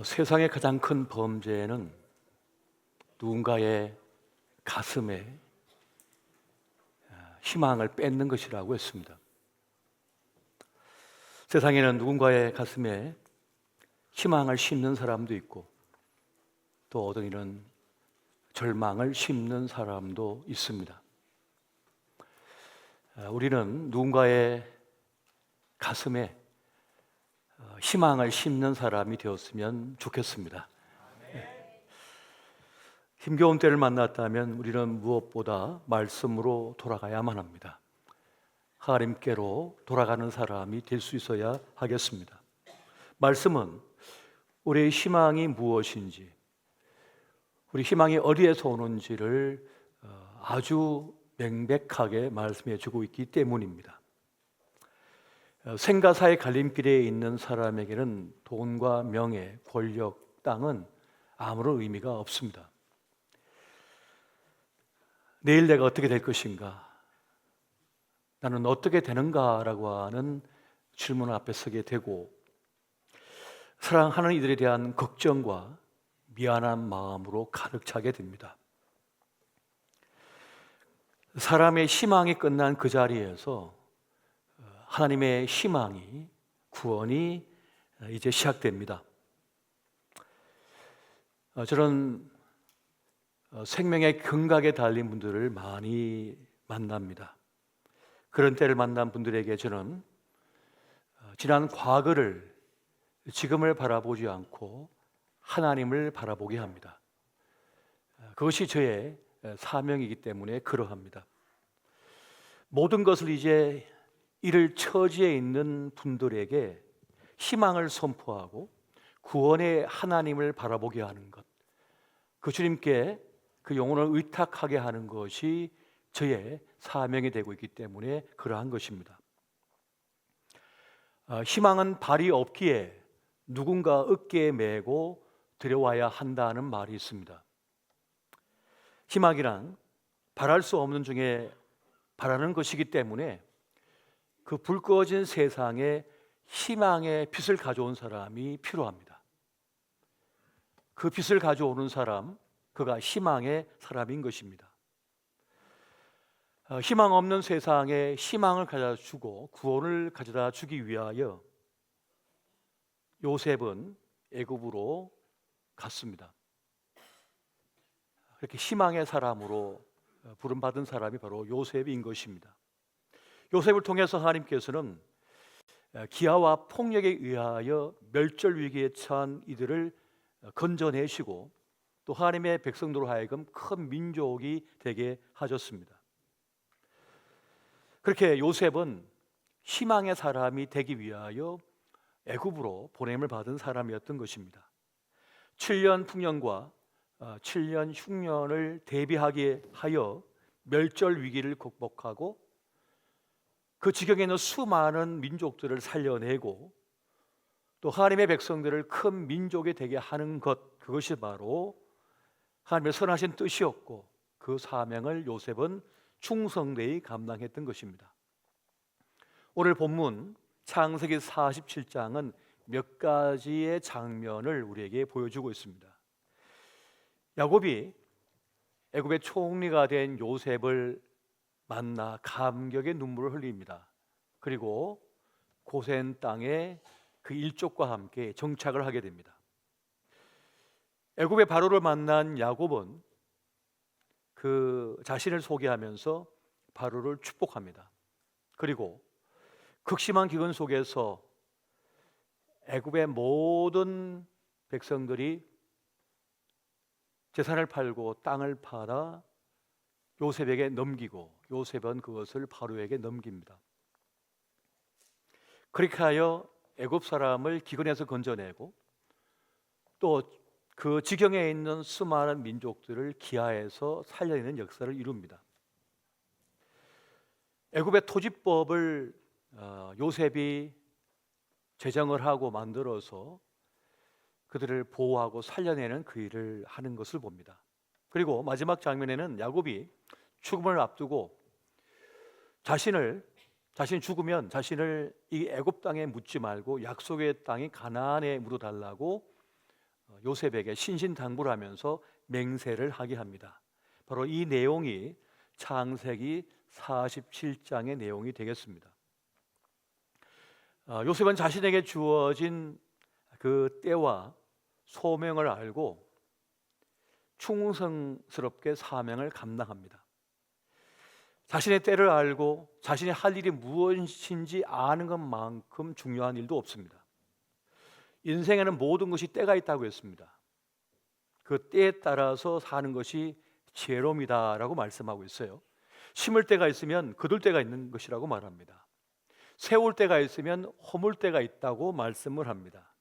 세상의 가장 큰 범죄는 누군가의 가슴에 희망을 뺏는 것이라고 했습니다. 세상에는 누군가의 가슴에 희망을 심는 사람도 있고 또 어떤 이는 절망을 심는 사람도 있습니다. 우리는 누군가의 가슴에 희망을 심는 사람이 되었으면 좋겠습니다. 힘겨운 때를 만났다면 우리는 무엇보다 말씀으로 돌아가야만 합니다. 하나님께로 돌아가는 사람이 될 수 있어야 하겠습니다. 말씀은 우리의 희망이 무엇인지, 우리 희망이 어디에서 오는지를 아주 명백하게 말씀해 주고 있기 때문입니다. 생과 사의 갈림길에 있는 사람에게는 돈과 명예, 권력, 땅은 아무런 의미가 없습니다. 내일 내가 어떻게 될 것인가? 나는 어떻게 되는가라고 하는 질문 앞에 서게 되고 사랑하는 이들에 대한 걱정과 미안한 마음으로 가득 차게 됩니다. 사람의 희망이 끝난 그 자리에서 하나님의 희망이, 구원이 이제 시작됩니다. 저는 생명의 경각에 달린 분들을 많이 만납니다. 그런 때를 만난 분들에게 저는 지난 과거를, 지금을 바라보지 않고 하나님을 바라보게 합니다. 그것이 저의 사명이기 때문에 그러합니다. 모든 것을 이제 이를 처지에 있는 분들에게 희망을 선포하고 구원의 하나님을 바라보게 하는 것, 그 주님께 그 영혼을 의탁하게 하는 것이 저의 사명이 되고 있기 때문에 그러한 것입니다. 희망은 발이 없기에 누군가 어깨에 메고 들여와야 한다는 말이 있습니다. 희망이란 바랄 수 없는 중에 바라는 것이기 때문에 그 불 꺼진 세상에 희망의 빛을 가져온 사람이 필요합니다. 그 빛을 가져오는 사람, 그가 희망의 사람인 것입니다. 희망 없는 세상에 희망을 가져다 주고 구원을 가져다 주기 위하여 요셉은 애굽으로 갔습니다. 그렇게 희망의 사람으로 부름받은 사람이 바로 요셉인 것입니다. 요셉을 통해서 하나님께서는 기아와 폭력에 의하여 멸절 위기에 처한 이들을 건져내시고 또 하나님의 백성들로 하여금 큰 민족이 되게 하셨습니다. 그렇게 요셉은 희망의 사람이 되기 위하여 애굽으로 보냄을 받은 사람이었던 것입니다. 7년 풍년과 7년 흉년을 대비하게 하여 멸절 위기를 극복하고 그 지경에 있는 수많은 민족들을 살려내고 또 하나님의 백성들을 큰 민족이 되게 하는 것, 그것이 바로 하나님의 선하신 뜻이었고 그 사명을 요셉은 충성되이 감당했던 것입니다. 오늘 본문 창세기 47장은 몇 가지의 장면을 우리에게 보여주고 있습니다. 야곱이 애굽의 총리가 된 요셉을 만나 감격의 눈물을 흘립니다. 그리고 고센 땅에 그 일족과 함께 정착을 하게 됩니다. 애굽의 바로를 만난 야곱은 그 자신을 소개하면서 바로를 축복합니다. 그리고 극심한 기근 속에서 애굽의 모든 백성들이 재산을 팔고 땅을 팔아 요셉에게 넘기고 요셉은 그것을 바로에게 넘깁니다. 그렇게 하여 애굽 사람을 기근에서 건져내고 또 그 지경에 있는 수많은 민족들을 기아에서 살려내는 역사를 이룹니다. 애굽의 토지법을 요셉이 제정을 하고 만들어서 그들을 보호하고 살려내는 그 일을 하는 것을 봅니다. 그리고 마지막 장면에는 야곱이 죽음을 앞두고 자신이 죽으면 자신을 이 애굽 땅에 묻지 말고 약속의 땅인 가나안에 묻어달라고 요셉에게 신신당부를 하면서 맹세를 하게 합니다. 바로 이 내용이 창세기 47장의 내용이 되겠습니다. 요셉은 자신에게 주어진 그 때와 소명을 알고 충성스럽게 사명을 감당합니다. 자신의 때를 알고 자신이 할 일이 무엇인지 아는 것만큼 중요한 일도 없습니다. 인생에는 모든 것이 때가 있다고 했습니다. 그 때에 따라서 사는 것이 지혜로움이다라고 말씀하고 있어요. 심을 때가 있으면 거둘 때가 있는 것이라고 말합니다. 세울 때가 있으면 허물 때가 있다고 말씀을 합니다.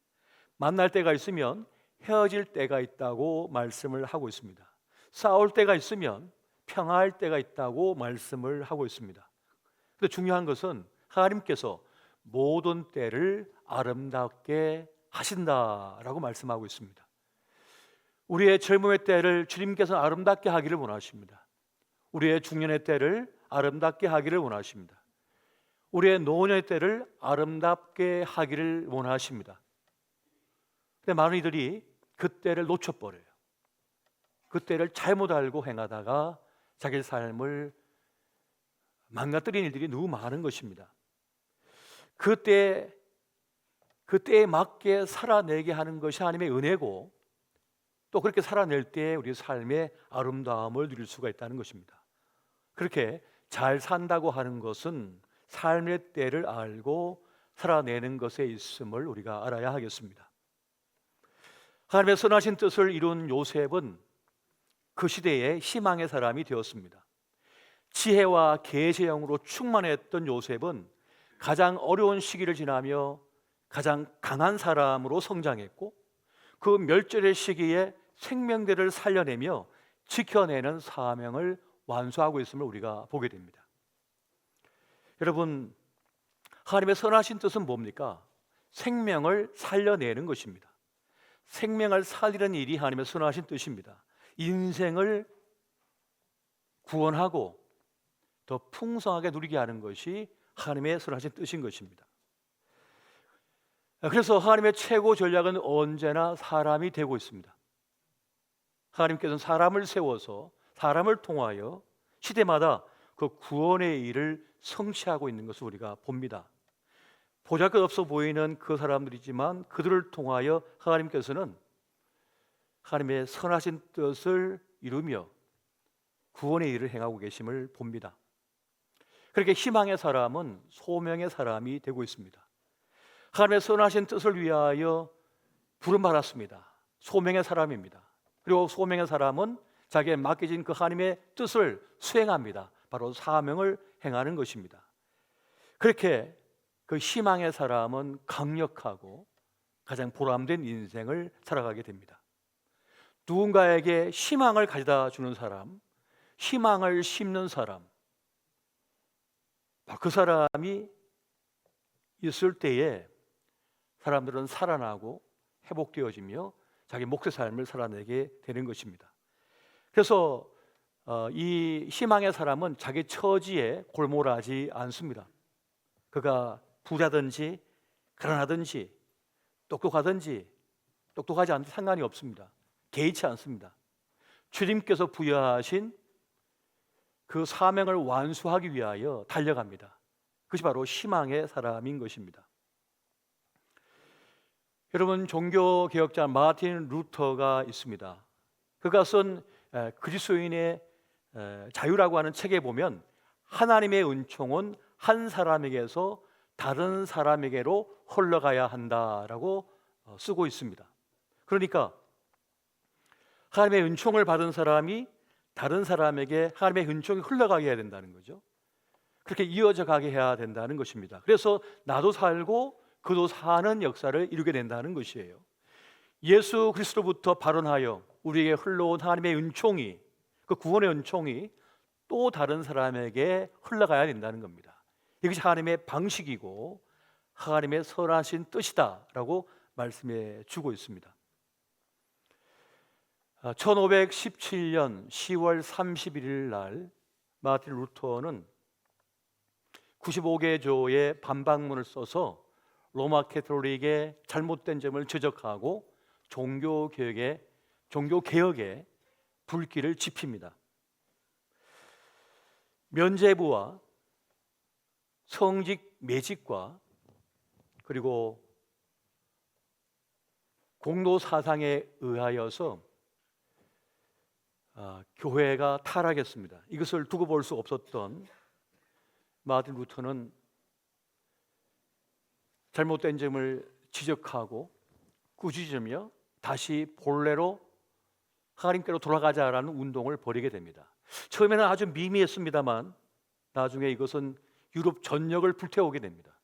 만날 때가 있으면 헤어질 때가 있다고 말씀을 하고 있습니다. 싸울 때가 있으면 평화할 때가 있다고 말씀을 하고 있습니다. 근데 중요한 것은 하나님께서 모든 때를 아름답게 하신다라고 말씀하고 있습니다. 우리의 젊음의 때를 주님께서 아름답게 하기를 원하십니다. 우리의 중년의 때를 아름답게 하기를 원하십니다. 우리의 노년의 때를 아름답게 하기를 원하십니다. 근데 많은 이들이 그 때를 놓쳐버려요. 그 때를 잘못 알고 행하다가 자기 삶을 망가뜨리는 일들이 너무 많은 것입니다. 그 때에 맞게 살아내게 하는 것이 하나님의 은혜고, 또 그렇게 살아낼 때 우리 삶의 아름다움을 누릴 수가 있다는 것입니다. 그렇게 잘 산다고 하는 것은 삶의 때를 알고 살아내는 것에 있음을 우리가 알아야 하겠습니다. 하나님의 선하신 뜻을 이룬 요셉은 그 시대의 희망의 사람이 되었습니다. 지혜와 계시의 영으로 충만했던 요셉은 가장 어려운 시기를 지나며 가장 강한 사람으로 성장했고, 그 멸절의 시기에 생명들을 살려내며 지켜내는 사명을 완수하고 있음을 우리가 보게 됩니다. 여러분, 하나님의 선하신 뜻은 뭡니까? 생명을 살려내는 것입니다. 생명을 살리는 일이 하나님의 선하신 뜻입니다. 인생을 구원하고 더 풍성하게 누리게 하는 것이 하나님의 선하신 뜻인 것입니다. 그래서 하나님의 최고 전략은 언제나 사람이 되고 있습니다. 하나님께서는 사람을 세워서 사람을 통하여 시대마다 그 구원의 일을 성취하고 있는 것을 우리가 봅니다. 보잘것없어 보이는 그 사람들이지만 그들을 통하여 하나님께서는 하나님의 선하신 뜻을 이루며 구원의 일을 행하고 계심을 봅니다. 그렇게 희망의 사람은 소명의 사람이 되고 있습니다. 하나님의 선하신 뜻을 위하여 부름받았습니다. 소명의 사람입니다. 그리고 소명의 사람은 자기에 맡겨진 그 하나님의 뜻을 수행합니다. 바로 사명을 행하는 것입니다. 그렇게 그 희망의 사람은 강력하고 가장 보람된 인생을 살아가게 됩니다. 누군가에게 희망을 가져다 주는 사람, 희망을 심는 사람, 그 사람이 있을 때에 사람들은 살아나고 회복되어지며 자기 몫의 삶을 살아내게 되는 것입니다. 그래서 이 희망의 사람은 자기 처지에 골몰하지 않습니다. 그가 부자든지 가난하든지 똑똑하든지 똑똑하지 않든 상관이 없습니다. 개의치 않습니다. 주님께서 부여하신 그 사명을 완수하기 위하여 달려갑니다. 그것이 바로 희망의 사람인 것입니다. 여러분, 종교개혁자 마틴 루터가 있습니다. 그가 쓴 그리스도인의 자유라고 하는 책에 보면 하나님의 은총은 한 사람에게서 다른 사람에게로 흘러가야 한다라고 쓰고 있습니다. 그러니까 하나님의 은총을 받은 사람이 다른 사람에게 하나님의 은총이 흘러가게 해야 된다는 거죠. 그렇게 이어져 가게 해야 된다는 것입니다. 그래서 나도 살고 그도 사는 역사를 이루게 된다는 것이에요. 예수 그리스도부터 발원하여 우리에게 흘러온 하나님의 은총이, 그 구원의 은총이 또 다른 사람에게 흘러가야 된다는 겁니다. 이것이 하나님의 방식이고 하나님의 선하신 뜻이다라고 말씀해 주고 있습니다. 1517년 10월 31일 날 마틴 루터는 95개 조의 반박문을 써서 로마 캐톨릭의 잘못된 점을 지적하고 종교개혁의 불길을 지핍니다. 면죄부와 성직 매직과 그리고 공로 사상에 의하여서 교회가 타락했습니다. 이것을 두고 볼 수 없었던 마틴 루터는 잘못된 점을 지적하고 꾸짖으며 다시 본래로 하나님께로 돌아가자라는 운동을 벌이게 됩니다. 처음에는 아주 미미했습니다만 나중에 이것은 유럽 전역을 불태우게 됩니다.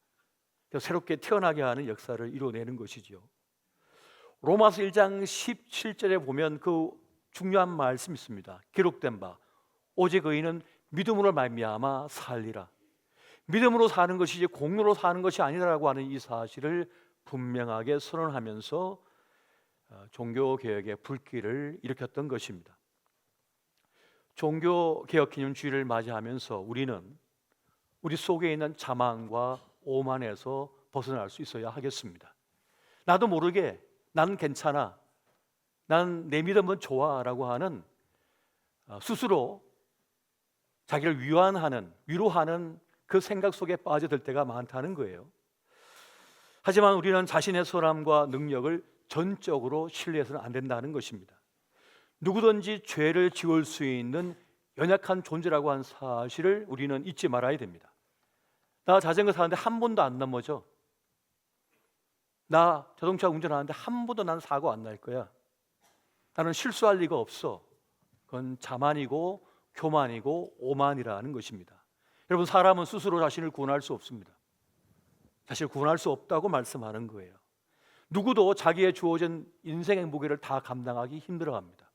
새롭게 태어나게 하는 역사를 이뤄내는 것이죠. 로마서 1장 17절에 보면 그 중요한 말씀이 있습니다. 기록된 바 오직 의인은 믿음으로 말미암아 살리라. 믿음으로 사는 것이지 공로로 사는 것이 아니라고 하는 이 사실을 분명하게 선언하면서 종교개혁의 불길을 일으켰던 것입니다. 종교개혁기념주의를 맞이하면서 우리는 우리 속에 있는 자만과 오만에서 벗어날 수 있어야 하겠습니다. 나도 모르게 난 괜찮아, 난 내 믿음은 좋아라고 하는 스스로 자기를 위로하는 그 생각 속에 빠져들 때가 많다는 거예요. 하지만 우리는 자신의 선함과 능력을 전적으로 신뢰해서는 안 된다는 것입니다. 누구든지 죄를 지을 수 있는 연약한 존재라고 하는 사실을 우리는 잊지 말아야 됩니다. 나 자전거 타는데 한 번도 안 넘어져. 나 자동차 운전하는데 한 번도 난 사고 안 날 거야. 나는 실수할 리가 없어. 그건 자만이고 교만이고 오만이라는 것입니다. 여러분, 사람은 스스로 자신을 구원할 수 없습니다. 자신을 구원할 수 없다고 말씀하는 거예요. 누구도 자기의 주어진 인생의 무게를 다 감당하기 힘들어합니다.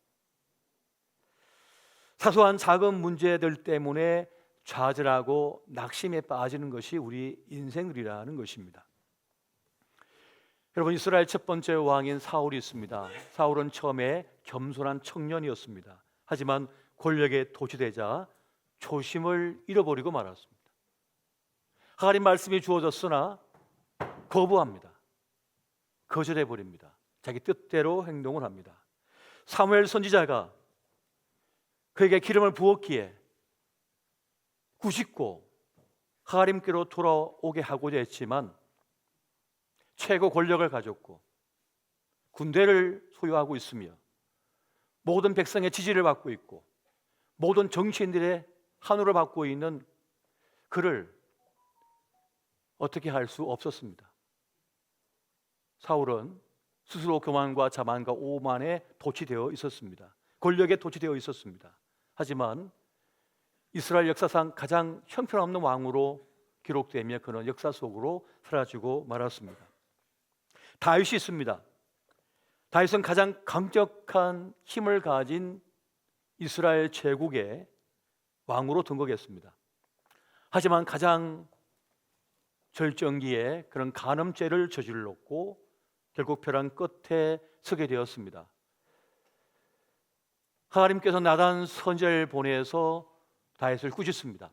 사소한 작은 문제들 때문에 좌절하고 낙심에 빠지는 것이 우리 인생이라는 것입니다. 여러분, 이스라엘 첫 번째 왕인 사울이 있습니다. 사울은 처음에 겸손한 청년이었습니다. 하지만 권력에 도취되자 초심을 잃어버리고 말았습니다. 하나님 말씀이 주어졌으나 거부합니다. 거절해버립니다. 자기 뜻대로 행동을 합니다. 사무엘 선지자가 그에게 기름을 부었기에 꾸짖고 하나님께로 돌아오게 하고자 했지만 최고 권력을 가졌고 군대를 소유하고 있으며 모든 백성의 지지를 받고 있고 모든 정치인들의 환호를 받고 있는 그를 어떻게 할 수 없었습니다. 사울은 스스로 교만과 자만과 오만에 도취되어 있었습니다. 권력에 도취되어 있었습니다. 하지만 이스라엘 역사상 가장 형편없는 왕으로 기록되며 그는 역사 속으로 사라지고 말았습니다. 다윗이 있습니다. 다윗은 가장 강력한 힘을 가진 이스라엘 제국의 왕으로 등극했습니다. 하지만 가장 절정기에 그런 간음죄를 저질렀고 결국 벼랑 끝에 서게 되었습니다. 하나님께서 나단 선지자를 보내서 다윗을 꾸짖습니다.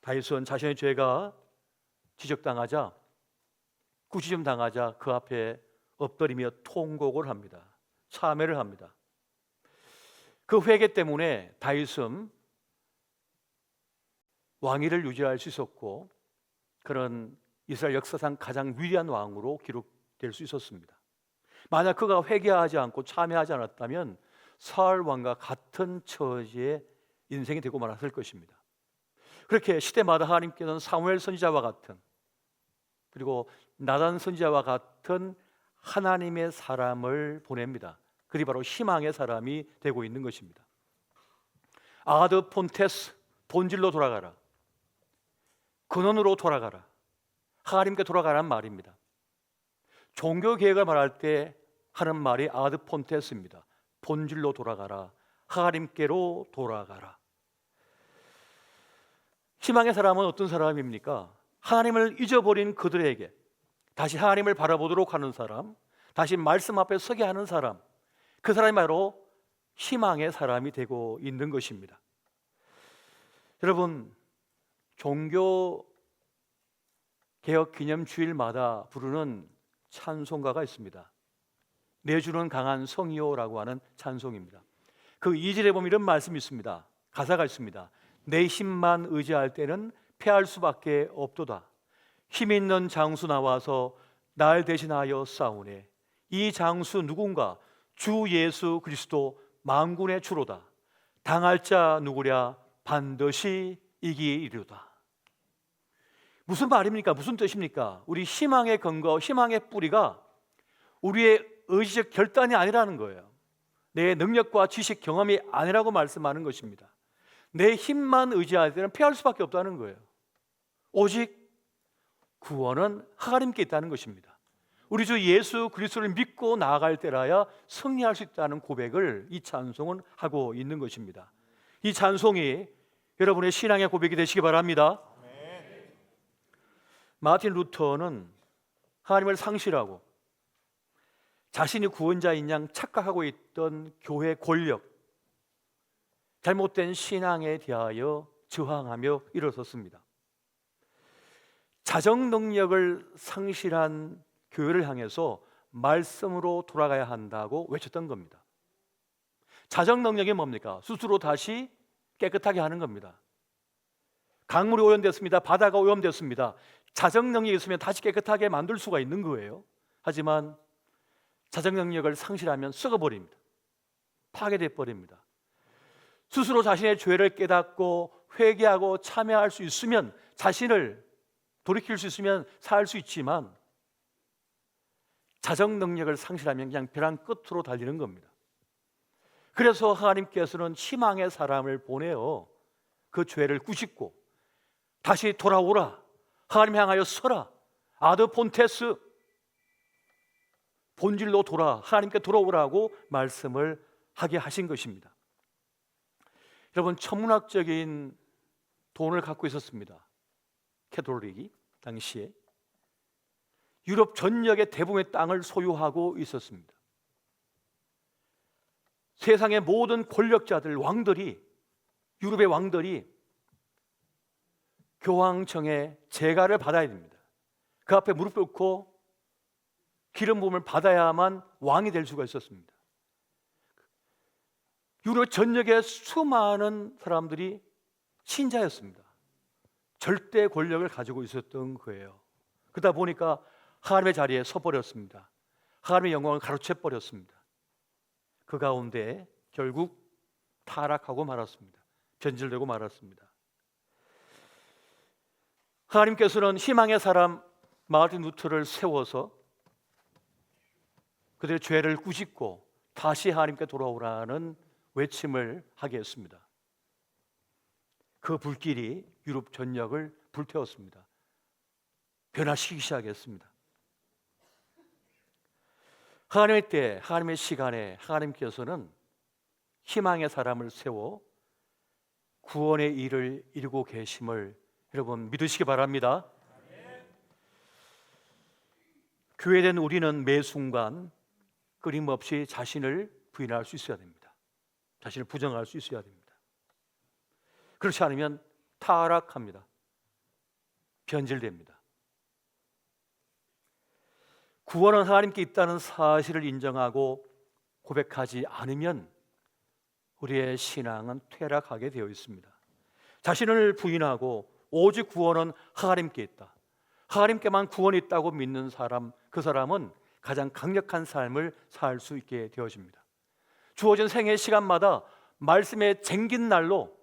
다윗은 자신의 죄가 지적당하자 꾸짖음 당하자 그 앞에 엎드리며 통곡을 합니다. 참회를 합니다. 그 회개 때문에 다윗은 왕위를 유지할 수 있었고 그런 이스라엘 역사상 가장 위대한 왕으로 기록될 수 있었습니다. 만약 그가 회개하지 않고 참회하지 않았다면 사울 왕과 같은 처지의 인생이 되고 말았을 것입니다. 그렇게 시대마다 하나님께서는 사무엘 선지자와 같은 그리고 나단 선지자와 같은 하나님의 사람을 보냅니다. 그리 바로 희망의 사람이 되고 있는 것입니다. 아드 폰테스, 본질로 돌아가라, 근원으로 돌아가라, 하나님께 돌아가라는 말입니다. 종교개혁을 말할 때 하는 말이 아드 폰테스입니다. 본질로 돌아가라, 하나님께로 돌아가라. 희망의 사람은 어떤 사람입니까? 하나님을 잊어버린 그들에게 다시 하나님을 바라보도록 하는 사람, 다시 말씀 앞에 서게 하는 사람, 그 사람이 바로 희망의 사람이 되고 있는 것입니다. 여러분, 종교개혁 기념주일마다 부르는 찬송가가 있습니다. 내주는 강한 성이요라고 하는 찬송입니다. 그 2절에 보면 이런 말씀이 있습니다. 가사가 있습니다. 내 힘만 의지할 때는 패할 수밖에 없도다. 힘 있는 장수 나와서 날 대신하여 싸우네. 이 장수 누군가? 주 예수 그리스도 만군의 주로다. 당할 자 누구랴? 반드시 이기리로다. 무슨 말입니까? 무슨 뜻입니까? 우리 희망의 근거, 희망의 뿌리가 우리의 의지적 결단이 아니라는 거예요. 내 능력과 지식, 경험이 아니라고 말씀하는 것입니다. 내 힘만 의지할 때는 패할 수밖에 없다는 거예요. 오직 구원은 하나님께 있다는 것입니다. 우리 주 예수 그리스도를 믿고 나아갈 때라야 승리할 수 있다는 고백을 이 찬송은 하고 있는 것입니다. 이 찬송이 여러분의 신앙의 고백이 되시기 바랍니다. 마틴 루터는 하나님을 상실하고 자신이 구원자인 양 착각하고 있던 교회 권력, 잘못된 신앙에 대하여 저항하며 일어섰습니다. 자정 능력을 상실한 교회를 향해서 말씀으로 돌아가야 한다고 외쳤던 겁니다. 자정 능력이 뭡니까? 스스로 다시 깨끗하게 하는 겁니다. 강물이 오염됐습니다. 바다가 오염됐습니다. 자정 능력이 있으면 다시 깨끗하게 만들 수가 있는 거예요. 하지만 자정 능력을 상실하면 썩어버립니다. 파괴돼 버립니다. 스스로 자신의 죄를 깨닫고 회개하고 참여할 수 있으면, 자신을 돌이킬 수 있으면 살 수 있지만 자정 능력을 상실하면 그냥 벼랑 끝으로 달리는 겁니다. 그래서 하나님께서는 희망의 사람을 보내어 그 죄를 꾸짖고 다시 돌아오라, 하나님 향하여 서라, 아드 폰테스, 본질로 돌아 하나님께 돌아오라고 말씀을 하게 하신 것입니다. 여러분, 천문학적인 돈을 갖고 있었습니다. 캐톨릭이 당시에 유럽 전역의 대부분의 땅을 소유하고 있었습니다. 세상의 모든 권력자들, 왕들이, 유럽의 왕들이 교황청의 제가를 받아야 됩니다. 그 앞에 무릎 꿇고 기름 부음을 받아야만 왕이 될 수가 있었습니다. 유럽 전역의 수많은 사람들이 신자였습니다. 절대 권력을 가지고 있었던 거예요. 그러다 보니까 하나님의 자리에 서버렸습니다. 하나님의 영광을 가로채 버렸습니다. 그 가운데 결국 타락하고 말았습니다. 변질되고 말았습니다. 하나님께서는 희망의 사람 마르틴 루터를 세워서 그들의 죄를 꾸짖고 다시 하나님께 돌아오라는 외침을 하게 했습니다. 그 불길이 유럽 전역을 불태웠습니다. 변화시키기 시작했습니다. 하나님의 때, 하나님의 시간에 하나님께서는 희망의 사람을 세워 구원의 일을 이루고 계심을 여러분 믿으시기 바랍니다. 교회된 우리는 매 순간 끊임없이 자신을 부인할 수 있어야 됩니다. 자신을 부정할 수 있어야 됩니다. 그렇지 않으면 타락합니다. 변질됩니다. 구원은 하나님께 있다는 사실을 인정하고 고백하지 않으면 우리의 신앙은 퇴락하게 되어 있습니다. 자신을 부인하고 오직 구원은 하나님께 있다, 하나님께만 구원이 있다고 믿는 사람, 그 사람은 가장 강력한 삶을 살 수 있게 되어집니다. 주어진 생의 시간마다 말씀에 쟁긴 날로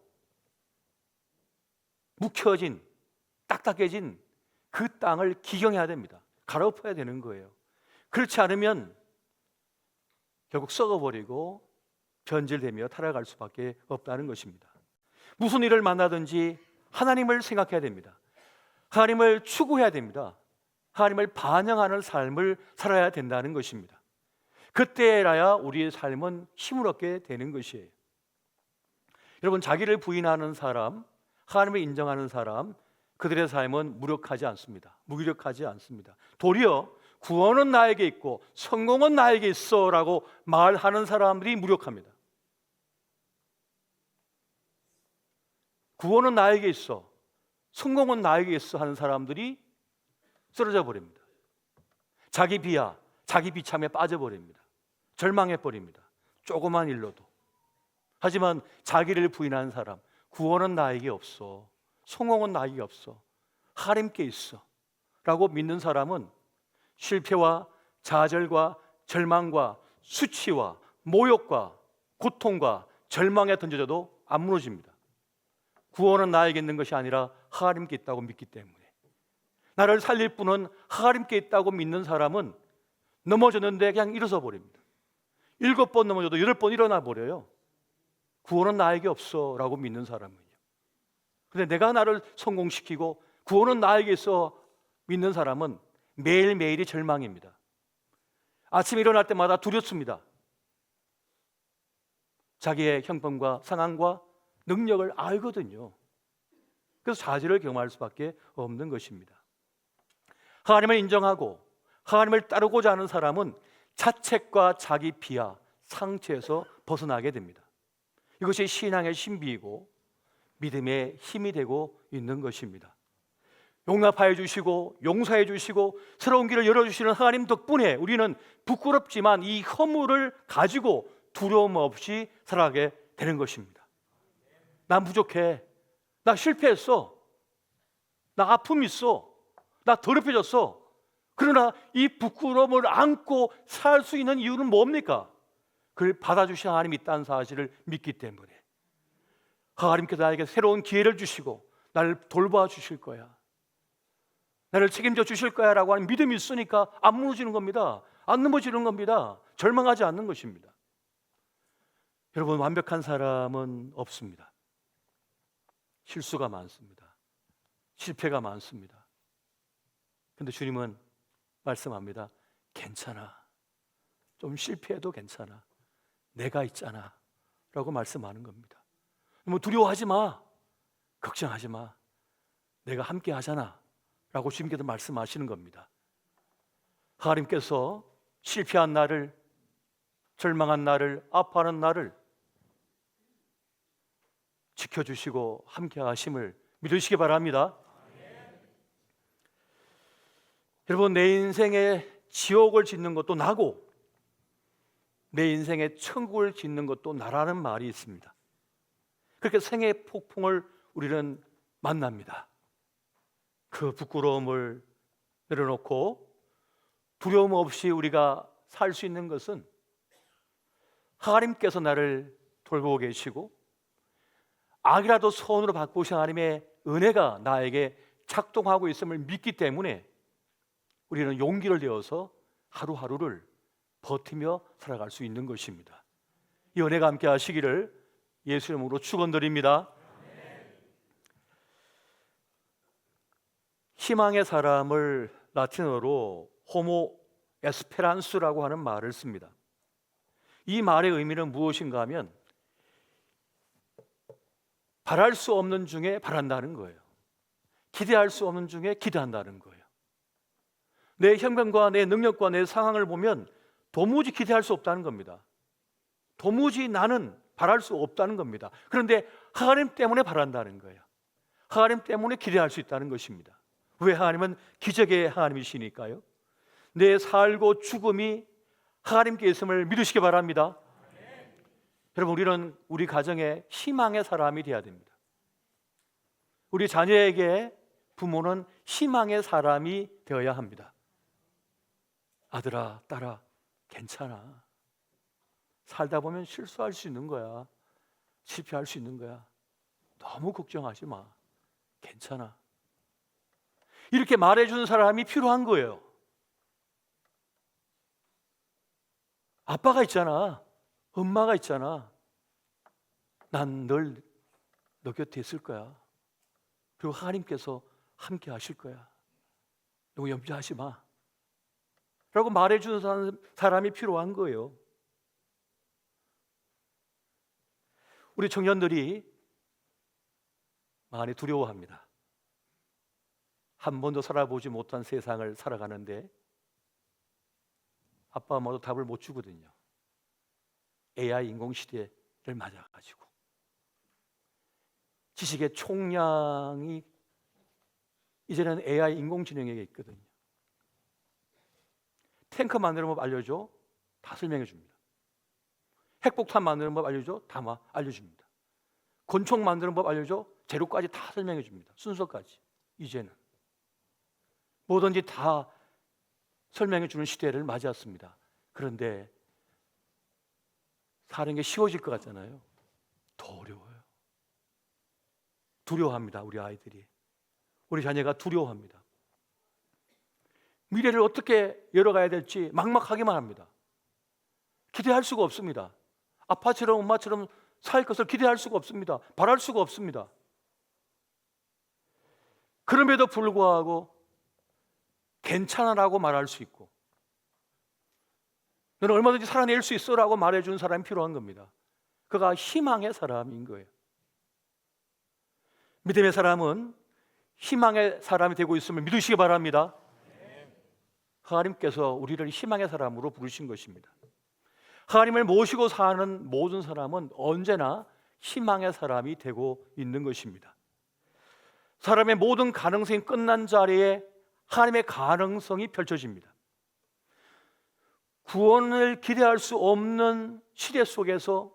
묵혀진, 딱딱해진 그 땅을 기경해야 됩니다. 갈아엎어야 되는 거예요. 그렇지 않으면 결국 썩어버리고 변질되며 타락할 수밖에 없다는 것입니다. 무슨 일을 만나든지 하나님을 생각해야 됩니다. 하나님을 추구해야 됩니다. 하나님을 반영하는 삶을 살아야 된다는 것입니다. 그때라야 우리의 삶은 힘을 얻게 되는 것이에요. 여러분, 자기를 부인하는 사람, 하나님을 인정하는 사람, 그들의 삶은 무력하지 않습니다. 무기력하지 않습니다. 도리어 구원은 나에게 있고 성공은 나에게 있어 라고 말하는 사람들이 무력합니다. 구원은 나에게 있어, 성공은 나에게 있어 하는 사람들이 쓰러져 버립니다. 자기 비하, 자기 비참에 빠져버립니다. 절망해 버립니다. 조그만 일로도. 하지만 자기를 부인하는 사람, 구원은 나에게 없어, 성공은 나에게 없어, 하나님께 있어 라고 믿는 사람은 실패와 좌절과 절망과 수치와 모욕과 고통과 절망에 던져져도 안 무너집니다. 구원은 나에게 있는 것이 아니라 하나님께 있다고 믿기 때문에. 나를 살릴 분은 하나님께 있다고 믿는 사람은 넘어졌는데 그냥 일어서 버립니다. 7번 넘어져도 8번 일어나 버려요. 구원은 나에게 없어 라고 믿는 사람은요. 근데 내가 나를 성공시키고 구원은 나에게 있어 믿는 사람은 매일매일이 절망입니다. 아침에 일어날 때마다 두렵습니다. 자기의 형편과 상황과 능력을 알거든요. 그래서 좌절을 경험할 수밖에 없는 것입니다. 하나님을 인정하고 하나님을 따르고자 하는 사람은 자책과 자기 비하, 상처에서 벗어나게 됩니다. 이것이 신앙의 신비이고 믿음의 힘이 되고 있는 것입니다. 용납하여 주시고 용서해 주시고 새로운 길을 열어주시는 하나님 덕분에 우리는 부끄럽지만 이 허물을 가지고 두려움 없이 살아가게 되는 것입니다. 난 부족해, 나 실패했어, 나 아픔 있어, 나 더럽혀졌어. 그러나 이 부끄러움을 안고 살 수 있는 이유는 뭡니까? 그걸 받아주신 하나님이 있다는 사실을 믿기 때문에. 하나님께서 나에게 새로운 기회를 주시고 나를 돌봐 주실 거야, 나를 책임져 주실 거야 라고 하는 믿음이 있으니까 안 무너지는 겁니다. 안 넘어지는 겁니다. 절망하지 않는 것입니다. 여러분, 완벽한 사람은 없습니다. 실수가 많습니다. 실패가 많습니다. 근데 주님은 말씀합니다. 괜찮아, 좀 실패해도 괜찮아, 내가 있잖아 라고 말씀하는 겁니다. 뭐 두려워하지 마, 걱정하지 마, 내가 함께 하잖아 라고 주님께서 말씀하시는 겁니다. 하나님께서 실패한 나를, 절망한 나를, 아파하는 나를 지켜주시고 함께 하심을 믿으시기 바랍니다. 여러분, 내 인생에 지옥을 짓는 것도 나고 내 인생에 천국을 짓는 것도 나라는 말이 있습니다. 그렇게 생의 폭풍을 우리는 만납니다. 그 부끄러움을 내려놓고 두려움 없이 우리가 살 수 있는 것은 하나님께서 나를 돌보고 계시고 악이라도 선으로 바꾸신 하나님의 은혜가 나에게 작동하고 있음을 믿기 때문에 우리는 용기를 내어서 하루하루를 버티며 살아갈 수 있는 것입니다. 이 은혜가 함께 하시기를 예수 이름으로 축원드립니다. 희망의 사람을 라틴어로 호모 에스페란스라고 하는 말을 씁니다. 이 말의 의미는 무엇인가 하면 바랄 수 없는 중에 바란다는 거예요. 기대할 수 없는 중에 기대한다는 거예요. 내 형편과 내 능력과 내 상황을 보면 도무지 기대할 수 없다는 겁니다. 도무지 나는 바랄 수 없다는 겁니다. 그런데 하나님 때문에 바란다는 거예요. 하나님 때문에 기대할 수 있다는 것입니다. 왜? 하나님은 기적의 하나님이시니까요. 내 살고 죽음이 하나님께 있음을 믿으시기 바랍니다. 여러분, 우리는 우리 가정에 희망의 사람이 되어야 됩니다. 우리 자녀에게 부모는 희망의 사람이 되어야 합니다. 아들아, 딸아, 괜찮아. 살다 보면 실수할 수 있는 거야. 실패할 수 있는 거야. 너무 걱정하지 마. 괜찮아. 이렇게 말해주는 사람이 필요한 거예요. 아빠가 있잖아, 엄마가 있잖아. 난 늘 너 곁에 있을 거야. 그리고 하나님께서 함께 하실 거야. 너무 염려하지 마 라고 말해주는 사람이 필요한 거예요. 우리 청년들이 많이 두려워합니다. 한 번도 살아보지 못한 세상을 살아가는데 아빠 엄마도 답을 못 주거든요. AI 인공시대를 맞아가지고 지식의 총량이 이제는 AI 인공지능에게 있거든요. 탱크 만들어 알려줘, 다 설명해 줍니다. 핵폭탄 만드는 법 알려줘? 다 알려줍니다. 권총 만드는 법 알려줘? 재료까지 다 설명해 줍니다. 순서까지. 이제는 뭐든지 다 설명해 주는 시대를 맞이했습니다. 그런데 사는 게 쉬워질 것 같잖아요. 더 어려워요. 두려워합니다. 우리 아이들이. 우리 자녀가 두려워합니다. 미래를 어떻게 열어가야 될지 막막하기만 합니다. 기대할 수가 없습니다. 아빠처럼 엄마처럼 살 것을 기대할 수가 없습니다. 바랄 수가 없습니다. 그럼에도 불구하고 괜찮아라고 말할 수 있고, 너는 얼마든지 살아낼 수 있어라고 말해주는 사람이 필요한 겁니다. 그가 희망의 사람인 거예요. 믿음의 사람은 희망의 사람이 되고 있음을 믿으시기 바랍니다. 하나님께서 우리를 희망의 사람으로 부르신 것입니다. 하나님을 모시고 사는 모든 사람은 언제나 희망의 사람이 되고 있는 것입니다. 사람의 모든 가능성이 끝난 자리에 하나님의 가능성이 펼쳐집니다. 구원을 기대할 수 없는 시대 속에서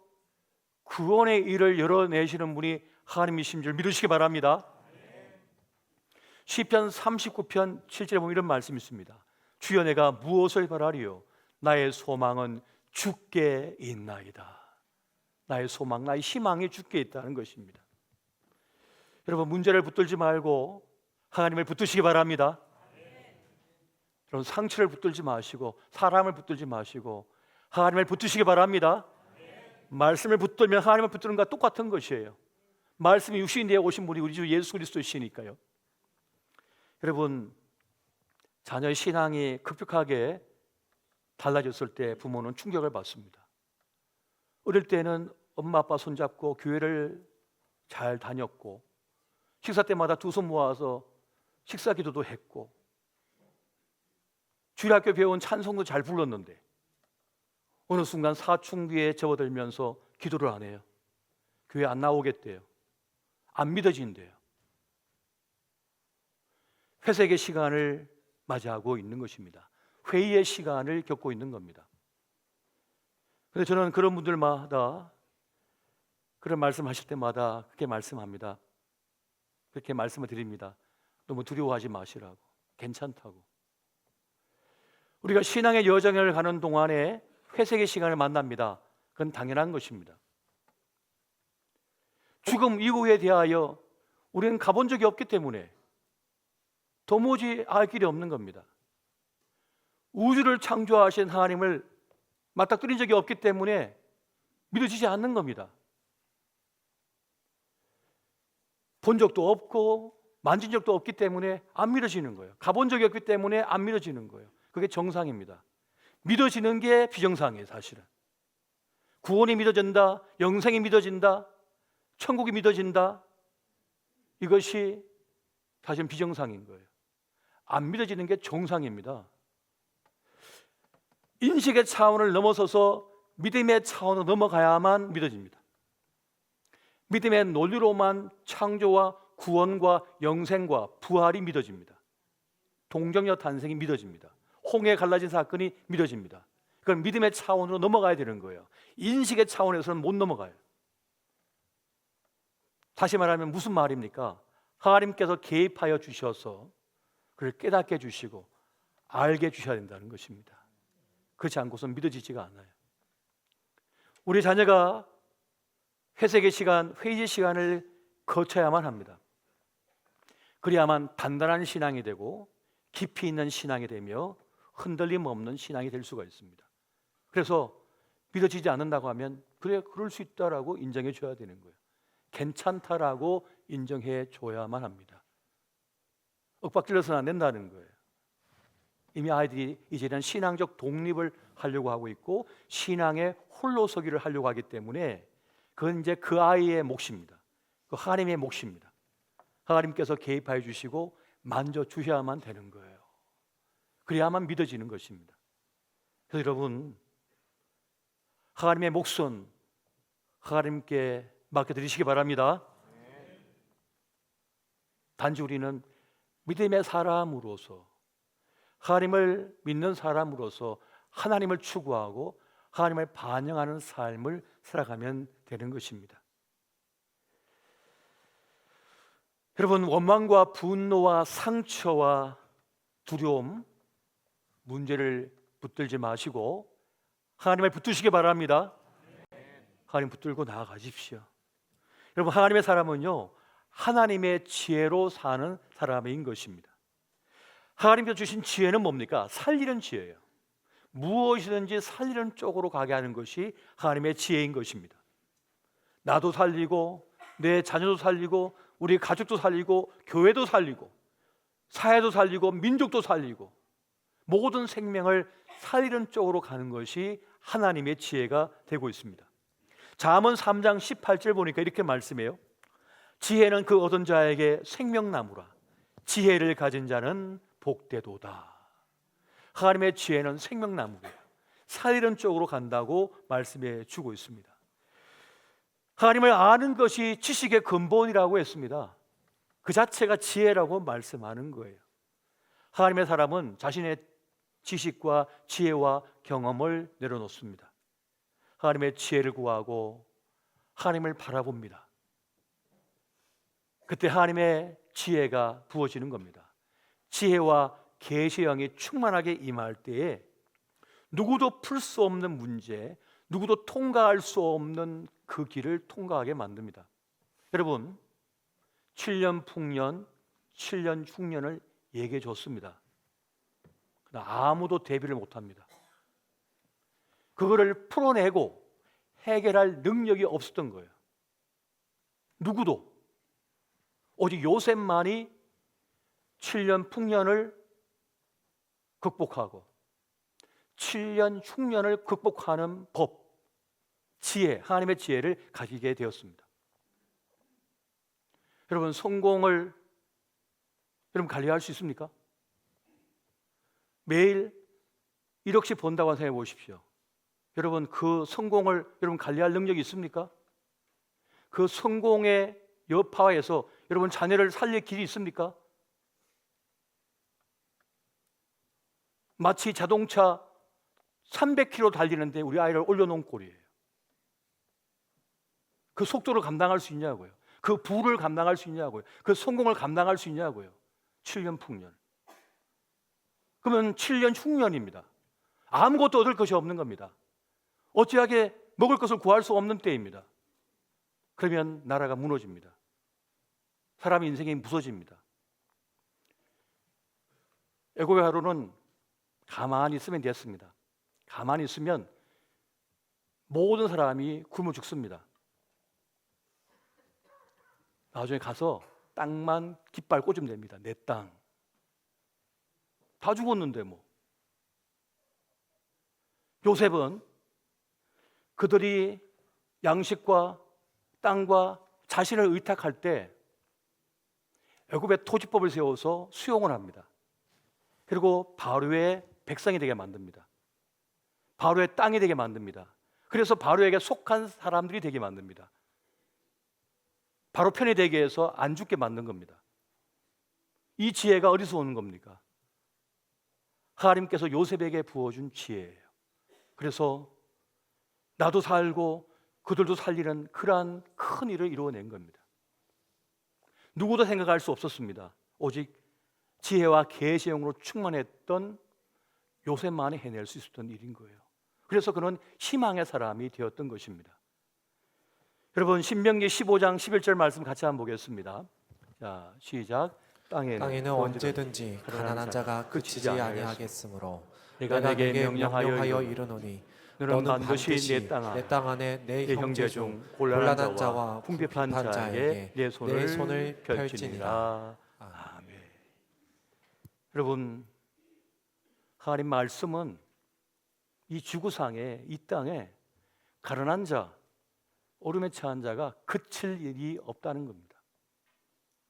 구원의 일을 열어내시는 분이 하나님이신 줄 믿으시기 바랍니다. 시편 39편 7절에 보면 이런 말씀이 있습니다. 주여 내가 무엇을 바라리요? 나의 소망은 주께 있나이다. 나의 소망, 나의 희망이 주께 있다는 것입니다. 여러분, 문제를 붙들지 말고 하나님을 붙드시기 바랍니다. 여러분, 상처를 붙들지 마시고 사람을 붙들지 마시고 하나님을 붙드시기 바랍니다. 말씀을 붙들면 하나님을 붙드는 것과 똑같은 것이에요. 말씀이 육신이 되어 오신 분이 우리 주 예수 그리스도이시니까요. 여러분, 자녀의 신앙이 급격하게 달라졌을 때 부모는 충격을 받습니다. 어릴 때는 엄마 아빠 손잡고 교회를 잘 다녔고 식사 때마다 두 손 모아서 식사 기도도 했고 주일학교 배운 찬송도 잘 불렀는데 어느 순간 사춘기에 접어들면서 기도를 안 해요. 교회 안 나오겠대요. 안 믿어진대요. 회색의 시간을 맞이하고 있는 것입니다. 회의의 시간을 겪고 있는 겁니다. 그런데 저는 그런 분들마다 그런 말씀하실 때마다 그렇게 말씀합니다. 그렇게 말씀을 드립니다. 너무 두려워하지 마시라고. 괜찮다고. 우리가 신앙의 여정을 가는 동안에 회색의 시간을 만납니다. 그건 당연한 것입니다. 죽음 이후에 대하여 우리는 가본 적이 없기 때문에 도무지 알 길이 없는 겁니다. 우주를 창조하신 하나님을 맞닥뜨린 적이 없기 때문에 믿어지지 않는 겁니다. 본 적도 없고 만진 적도 없기 때문에 안 믿어지는 거예요. 가본 적이 없기 때문에 안 믿어지는 거예요. 그게 정상입니다. 믿어지는 게 비정상이에요. 사실은 구원이 믿어진다, 영생이 믿어진다, 천국이 믿어진다, 이것이 사실은 비정상인 거예요. 안 믿어지는 게 정상입니다. 인식의 차원을 넘어서서 믿음의 차원으로 넘어가야만 믿어집니다. 믿음의 논리로만 창조와 구원과 영생과 부활이 믿어집니다. 동정녀 탄생이 믿어집니다. 홍해 갈라진 사건이 믿어집니다. 그건 믿음의 차원으로 넘어가야 되는 거예요. 인식의 차원에서는 못 넘어가요. 다시 말하면 무슨 말입니까? 하나님께서 개입하여 주셔서 그를 깨닫게 해주시고 알게 해주셔야 된다는 것입니다. 그렇지 않고서는 믿어지지가 않아요. 우리 자녀가 회색의 시간, 회의의 시간을 거쳐야만 합니다. 그래야만 단단한 신앙이 되고 깊이 있는 신앙이 되며 흔들림 없는 신앙이 될 수가 있습니다. 그래서 믿어지지 않는다고 하면 그래, 그럴 수 있다라고 인정해 줘야 되는 거예요. 괜찮다라고 인정해 줘야만 합니다. 윽박질러서는 안 된다는 거예요. 이미 아이들이 이제는 신앙적 독립을 하려고 하고 있고 신앙의 홀로서기를 하려고 하기 때문에 그건 이제 그 아이의 몫입니다. 그 하나님의 몫입니다. 하나님께서 개입해 주시고 만져 주셔야만 되는 거예요. 그래야만 믿어지는 것입니다. 그래서 여러분, 하나님의 몫은 하나님께 맡겨드리시기 바랍니다. 단지 우리는 믿음의 사람으로서, 하나님을 믿는 사람으로서 하나님을 추구하고 하나님을 반영하는 삶을 살아가면 되는 것입니다. 여러분, 원망과 분노와 상처와 두려움, 문제를 붙들지 마시고 하나님을 붙드시기 바랍니다. 하나님 붙들고 나아가십시오. 여러분, 하나님의 사람은요, 하나님의 지혜로 사는 사람인 것입니다. 하나님께서 주신 지혜는 뭡니까? 살리는 지혜예요. 무엇이든지 살리는 쪽으로 가게 하는 것이 하나님의 지혜인 것입니다. 나도 살리고 내 자녀도 살리고 우리 가족도 살리고 교회도 살리고 사회도 살리고 민족도 살리고 모든 생명을 살리는 쪽으로 가는 것이 하나님의 지혜가 되고 있습니다. 잠언 3장 18절 보니까 이렇게 말씀해요. 지혜는 그 얻은 자에게 생명나무라. 지혜를 가진 자는 복되도다. 하나님의 지혜는 생명나무예요. 살리는 쪽으로 간다고 말씀해 주고 있습니다. 하나님을 아는 것이 지식의 근본이라고 했습니다. 그 자체가 지혜라고 말씀하는 거예요. 하나님의 사람은 자신의 지식과 지혜와 경험을 내려놓습니다. 하나님의 지혜를 구하고 하나님을 바라봅니다. 그때 하나님의 지혜가 부어지는 겁니다. 지혜와 계시의 영이 충만하게 임할 때에 누구도 풀 수 없는 문제, 누구도 통과할 수 없는 그 길을 통과하게 만듭니다. 여러분, 7년 풍년, 7년 흉년을 얘기해 줬습니다. 그러나 아무도 대비를 못합니다. 그거를 풀어내고 해결할 능력이 없었던 거예요. 누구도. 오직 요셉만이 7년 풍년을 극복하고 7년 흉년을 극복하는 법, 지혜, 하나님의 지혜를 가지게 되었습니다. 여러분, 성공을 여러분 관리할 수 있습니까? 매일 1억씩 번다고 생각해 보십시오. 여러분, 그 성공을 여러분 관리할 능력이 있습니까? 그 성공의 여파에서 여러분 자녀를 살릴 길이 있습니까? 마치 자동차 300km 달리는데 우리 아이를 올려놓은 꼴이에요. 그 속도를 감당할 수 있냐고요. 그 부를 감당할 수 있냐고요. 그 성공을 감당할 수 있냐고요. 7년 풍년. 그러면 7년 흉년입니다. 아무것도 얻을 것이 없는 겁니다. 어찌하게 먹을 것을 구할 수 없는 때입니다. 그러면 나라가 무너집니다. 사람의 인생이 무서집니다. 애고의 하루는 가만히 있으면 됐습니다. 가만히 있으면 모든 사람이 굶어 죽습니다. 나중에 가서 땅만 깃발 꽂으면 됩니다. 내 땅. 다 죽었는데 뭐. 요셉은 그들이 양식과 땅과 자신을 의탁할 때 애굽의 토지법을 세워서 수용을 합니다. 그리고 바로의 백성이 되게 만듭니다. 바로의 땅이 되게 만듭니다. 그래서 바로에게 속한 사람들이 되게 만듭니다. 바로 편이 되게 해서 안 죽게 만든 겁니다. 이 지혜가 어디서 오는 겁니까? 하나님께서 요셉에게 부어준 지혜예요. 그래서 나도 살고 그들도 살리는 그러한 큰 일을 이루어낸 겁니다. 누구도 생각할 수 없었습니다. 오직 지혜와 계시의 영으로 충만했던 요셉만이 해낼 수 있었던 일인 거예요. 그래서 그는 희망의 사람이 되었던 것입니다. 여러분, 신명기 15장 11절 말씀 같이 한번 보겠습니다. 자, 시작. 땅에는 언제든지 가난한 자가 그치지 아니하겠으므로 내가 내게 내게 명령하여 명령하여 이르노니 너는 반드시 내 땅 안에 내 형제 중 곤란한 곤란한 자와 자와 궁핍한 궁핍한 자에게 내 내 손을 펼지니라. 펼지니라. 아멘. 여러분, 하나님 말씀은 이 지구상에, 이 땅에 가난한 자, 어려움에 처한 자가 그칠 일이 없다는 겁니다.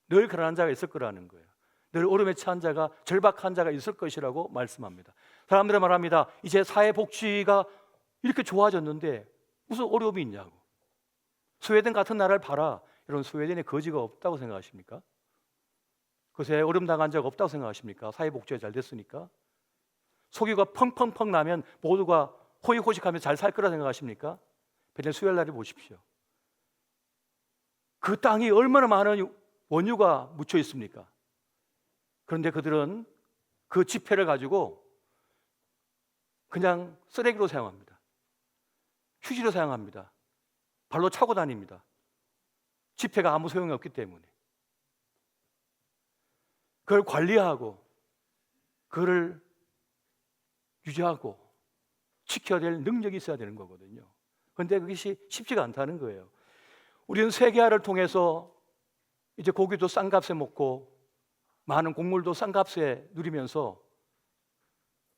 늘 가난한 자가 있을 거라는 거예요. 늘 어려움에 처한 자가, 절박한 자가 있을 것이라고 말씀합니다. 사람들은 말합니다. 이제 사회복지가 이렇게 좋아졌는데 무슨 어려움이 있냐고. 스웨덴 같은 나라를 봐라. 여러분, 스웨덴에 거지가 없다고 생각하십니까? 그것에 어려움 당한 자가 없다고 생각하십니까? 사회복지가 잘 됐으니까. 소기가 펑펑펑 나면 모두가 호의호식하며 잘 살 거라 생각하십니까? 베네수엘라를 보십시오. 그 땅이 얼마나 많은 원유가 묻혀 있습니까? 그런데 그들은 그 지폐를 가지고 그냥 쓰레기로 사용합니다. 휴지로 사용합니다. 발로 차고 다닙니다. 지폐가 아무 소용이 없기 때문에. 그걸 관리하고 그걸 유지하고 지켜야 될 능력이 있어야 되는 거거든요. 그런데 그것이 쉽지가 않다는 거예요. 우리는 세계화를 통해서 이제 고기도 싼 값에 먹고 많은 곡물도 싼 값에 누리면서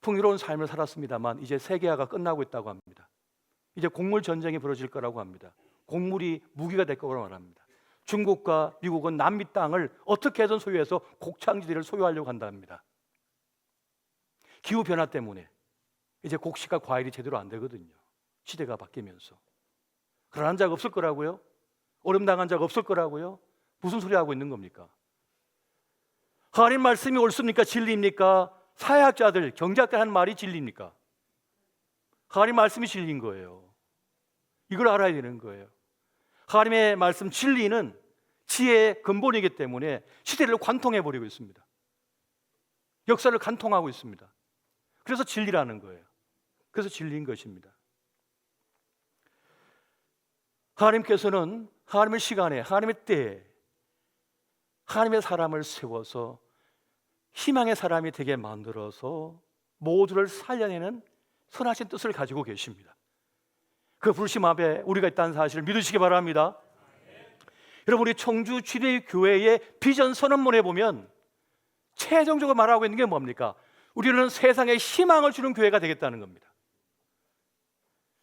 풍요로운 삶을 살았습니다만 이제 세계화가 끝나고 있다고 합니다. 이제 곡물 전쟁이 벌어질 거라고 합니다. 곡물이 무기가 될 거라고 말합니다. 중국과 미국은 남미 땅을 어떻게든 소유해서 곡창지대를 소유하려고 한답니다. 기후변화 때문에 이제 곡식과 과일이 제대로 안 되거든요. 시대가 바뀌면서. 그러한 자가 없을 거라고요? 오름당한 자가 없을 거라고요? 무슨 소리 하고 있는 겁니까? 하나님 말씀이 옳습니까? 진리입니까? 사회학자들, 경제학들 하는 말이 진리입니까? 하나님 말씀이 진리인 거예요. 이걸 알아야 되는 거예요. 하나님의 말씀 진리는 지혜의 근본이기 때문에 시대를 관통해 버리고 있습니다. 역사를 관통하고 있습니다. 그래서 진리라는 거예요. 그래서 진리인 것입니다. 하나님께서는 하나님의 시간에, 하나님의 때에 하나님의 사람을 세워서 희망의 사람이 되게 만들어서 모두를 살려내는 선하신 뜻을 가지고 계십니다. 그 부르심 앞에 우리가 있다는 사실을 믿으시기 바랍니다. 여러분, 우리 청주 주례교회의 비전 선언문에 보면 최종적으로 말하고 있는 게 뭡니까? 우리는 세상에 희망을 주는 교회가 되겠다는 겁니다.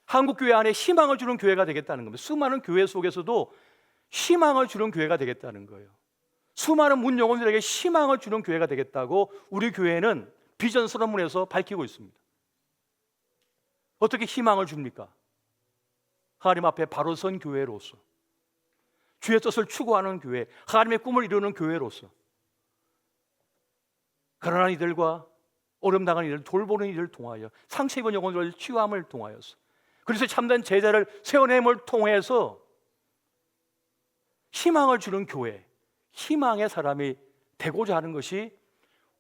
한국교회 안에 희망을 주는 교회가 되겠다는 겁니다. 수많은 교회 속에서도 희망을 주는 교회가 되겠다는 거예요. 수많은 문 영혼들에게 희망을 주는 교회가 되겠다고 우리 교회는 비전 선언문에서 밝히고 있습니다. 어떻게 희망을 줍니까? 하나님 앞에 바로 선 교회로서, 주의 뜻을 추구하는 교회, 하나님의 꿈을 이루는 교회로서, 가난한 이들과 어려움당한 이들을 돌보는 이들을 통하여, 상처 입은 영혼들을 치유함을 통하여서, 그래서 참된 제자를 세워냄을 통해서 희망을 주는 교회, 희망의 사람이 되고자 하는 것이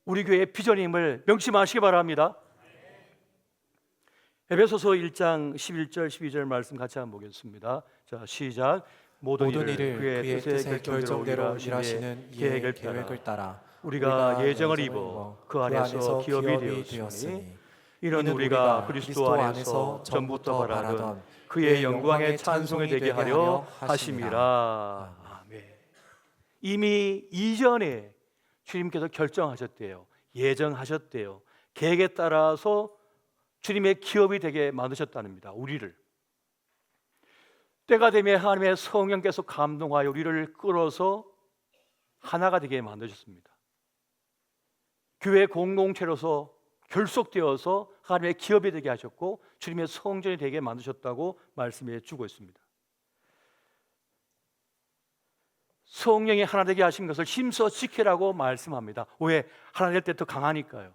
우리 교회의 비전임을 명심하시기 바랍니다. 에베소서 1장 11절 12절 말씀 같이 한번 보겠습니다. 자, 시작. 모든 일을 그의 뜻의 결정대로 일하시는 이의 계획을 따라 우리가 예정을 입어 그 안에서 기업이 되었으니 이는 우리가 그리스도 안에서 전부터 바라던 그의 영광의 찬송이 되게 하려 하심이라. 아멘. 이미 이전에 주님께서 결정하셨대요. 예정하셨대요. 계획에 따라서 주님의 기업이 되게 만드셨다는니다. 우리를 때가 되면 하나님의 성령께서 감동하여 우리를 끌어서 하나가 되게 만드셨습니다. 교회 공동체로서 결속되어서 하나님의 기업이 되게 하셨고 주님의 성전이 되게 만드셨다고 말씀해 주고 있습니다. 성령이 하나 되게 하신 것을 힘써 지키라고 말씀합니다. 왜? 하나 될 때 더 강하니까요.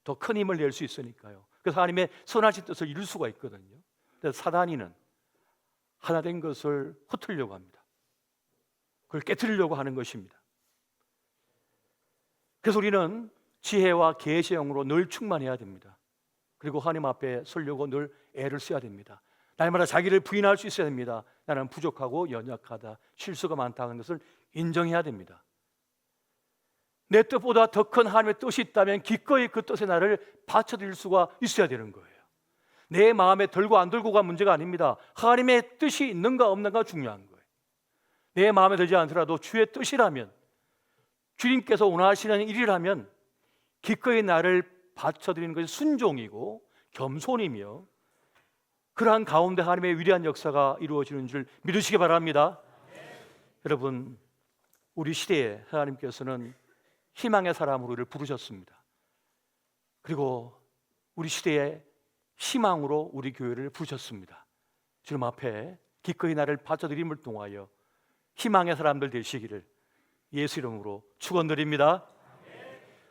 더 큰 힘을 낼 수 있으니까요. 그래서 하나님의 선하신 뜻을 이룰 수가 있거든요. 그래서 사단이는 하나 된 것을 흩으려고 합니다. 그걸 깨트리려고 하는 것입니다. 그래서 우리는 지혜와 계시의 영으로 늘 충만해야 됩니다. 그리고 하나님 앞에 서려고 늘 애를 써야 됩니다. 날마다 자기를 부인할 수 있어야 됩니다. 나는 부족하고 연약하다, 실수가 많다는 것을 인정해야 됩니다. 내 뜻보다 더 큰 하나님의 뜻이 있다면 기꺼이 그 뜻에 나를 바쳐드릴 수가 있어야 되는 거예요. 내 마음에 들고 안 들고가 문제가 아닙니다. 하나님의 뜻이 있는가 없는가 중요한 거예요. 내 마음에 들지 않더라도 주의 뜻이라면, 주님께서 원하시는 일이라면 기꺼이 나를 바쳐드리는 것이 순종이고 겸손이며, 그러한 가운데 하나님의 위대한 역사가 이루어지는 줄 믿으시기 바랍니다. 여러분, 우리 시대에 하나님께서는 희망의 사람으로 우리를 부르셨습니다. 그리고 우리 시대에 희망으로 우리 교회를 부르셨습니다. 주님 앞에 기꺼이 나를 바쳐드림을 통하여 희망의 사람들 되시기를 예수 이름으로 축원드립니다.